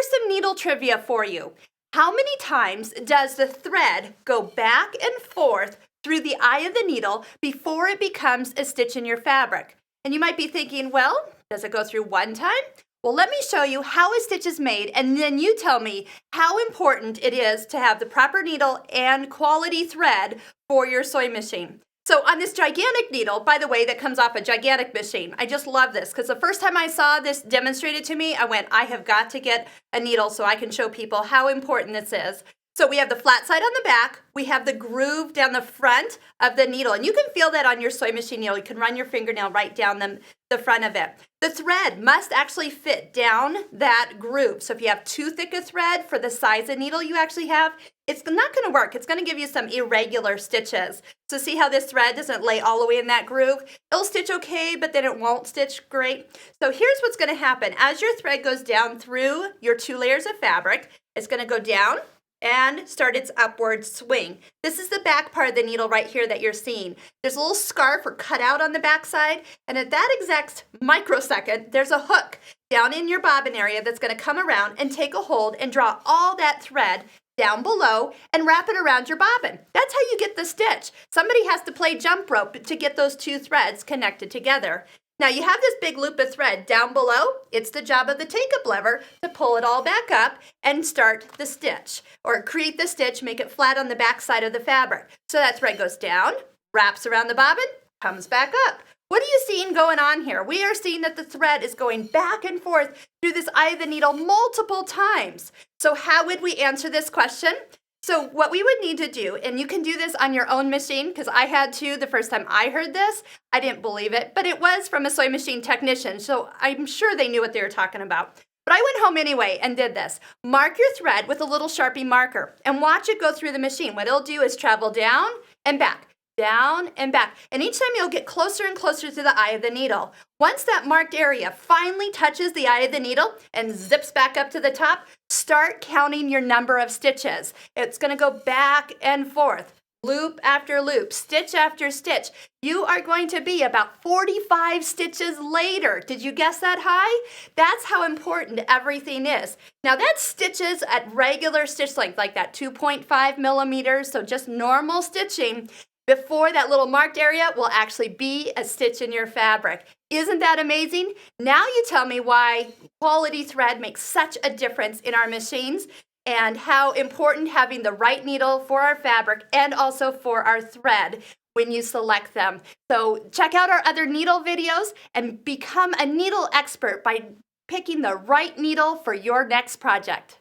here's some needle trivia for you. How many times does the thread go back and forth through the eye of the needle before it becomes a stitch in your fabric? And you might be thinking, well, does it go through one time? Well, let me show you how a stitch is made, and then you tell me how important it is to have the proper needle and quality thread for your sewing machine. So on this gigantic needle, by the way, that comes off a gigantic machine, I just love this because the first time I saw this demonstrated to me, I went, I have got to get a needle so I can show people how important this is. So we have the flat side on the back, we have the groove down the front of the needle, and you can feel that on your sewing machine needle. You can run your fingernail right down the front of it. The thread must actually fit down that groove. So if you have too thick a thread for the size of needle you actually have, it's not going to work. It's going to give you some irregular stitches. So see how this thread doesn't lay all the way in that groove? It'll stitch okay, but then it won't stitch great. So here's what's going to happen. As your thread goes down through your 2 layers of fabric, it's going to go down and start its upward swing. This is the back part of the needle right here that you're seeing. There's a little scarf or cutout on the back side, and at that exact microsecond, there's a hook down in your bobbin area that's going to come around and take a hold and draw all that thread down below and wrap it around your bobbin. That's how you get the stitch. Somebody has to play jump rope to get those 2 threads connected together. Now you have this big loop of thread down below. It's the job of the take-up lever to pull it all back up and start the stitch, or create the stitch, make it flat on the back side of the fabric. So that thread goes down, wraps around the bobbin, comes back up. What are you seeing going on here? We are seeing that the thread is going back and forth through this eye of the needle multiple times. So how would we answer this question? So what we would need to do, and you can do this on your own machine, because I had to the first time I heard this. I didn't believe it, but it was from a sewing machine technician, so I'm sure they knew what they were talking about. But I went home anyway and did this. Mark your thread with a little Sharpie marker and watch it go through the machine. What it'll do is travel down and back, down and back. And each time you'll get closer and closer to the eye of the needle. Once that marked area finally touches the eye of the needle and zips back up to the top, start counting your number of stitches. It's going to go back and forth, loop after loop, stitch after stitch. You are going to be about 45 stitches later. Did you guess that high? That's how important everything is. Now that's stitches at regular stitch length, like that 2.5 millimeters, so just normal stitching. Before that little marked area will actually be a stitch in your fabric. Isn't that amazing? Now you tell me why quality thread makes such a difference in our machines and how important having the right needle for our fabric and also for our thread when you select them. So check out our other needle videos and become a needle expert by picking the right needle for your next project.